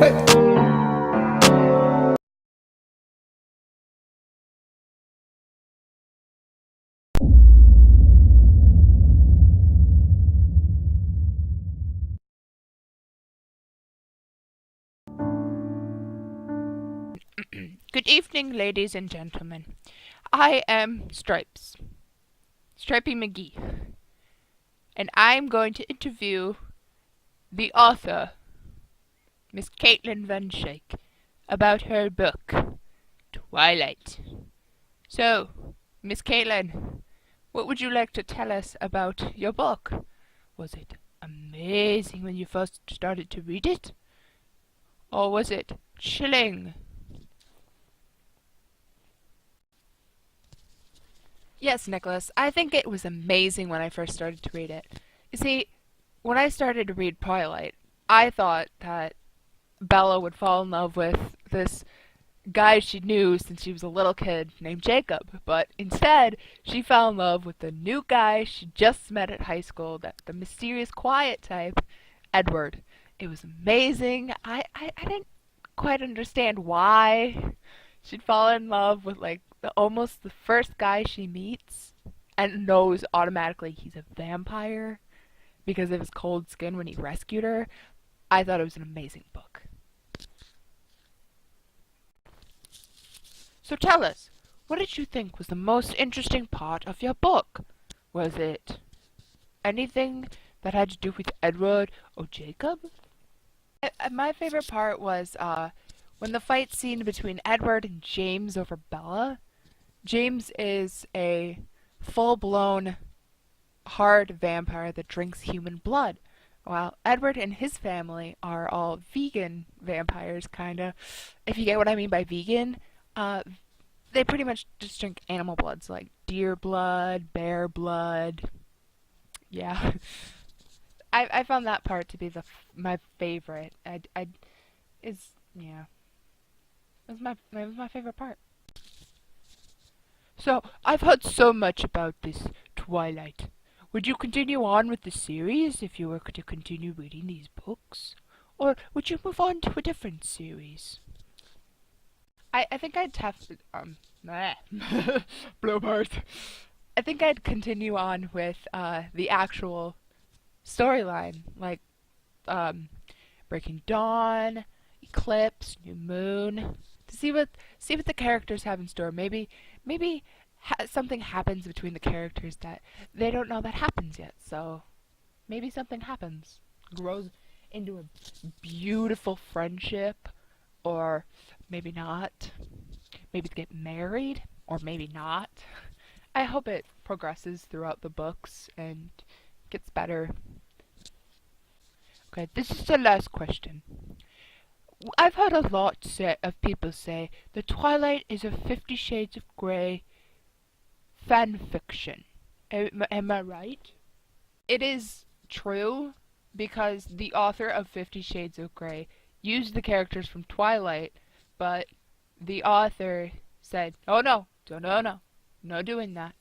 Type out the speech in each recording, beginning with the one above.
Good evening, ladies and gentlemen. I am Stripey McGee, and I'm going to interview the author, Miss Caitlin Van Schaik, about her book, Twilight. So, Miss Caitlin, what would you like to tell us about your book? Was it amazing when you first started to read it? Or was it chilling? Yes, Nicholas, I think it was amazing when I first started to read it. You see, when I started to read Twilight, I thought that Bella would fall in love with this guy she knew since she was a little kid named Jacob, but instead she fell in love with the new guy she just met at high school, the mysterious quiet type, Edward. It was amazing. I didn't quite understand why she'd fall in love with almost the first guy she meets and knows automatically he's a vampire because of his cold skin when he rescued her. I thought it was an amazing book. So tell us, what did you think was the most interesting part of your book? Was it anything that had to do with Edward or Jacob? My favorite part was when the fight scene between Edward and James over Bella. James is a full-blown hard vampire that drinks human blood, while Edward and his family are all vegan vampires, kinda. If you get what I mean by vegan, they pretty much just drink animal blood, so like deer blood, bear blood. Yeah. I found that part to be my favorite. Yeah. It was my favorite part. So, I've heard so much about this Twilight. Would you continue on with the series if you were to continue reading these books? Or would you move on to a different series? I think I'd have to, blowpart. I think I'd continue on with, the actual storyline, like, Breaking Dawn, Eclipse, New Moon, to see what the characters have in store. Maybe something happens between the characters that they don't know that happens yet. So maybe something happens, grows into a beautiful friendship, or maybe not. Maybe they get married, or maybe not. I hope it progresses throughout the books and gets better. Okay, this is the last question. I've heard a lot of people say that Twilight is a 50 Shades of Grey fan fiction. Am I right? It is true because the author of 50 Shades of Grey used the characters from Twilight, but the author said, "Oh no, no doing that."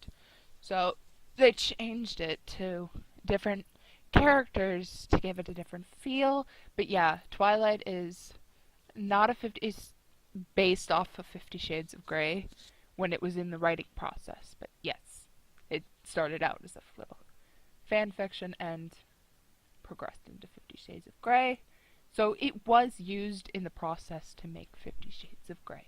So they changed it to different characters to give it a different feel. But yeah, Twilight is not is based off of 50 Shades of Grey when it was in the writing process. But yes, it started out as a little fan fiction and progressed into 50 Shades of Grey. So it was used in the process to make 50 Shades of Grey.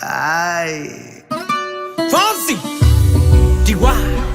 Aye. Fancy! DY!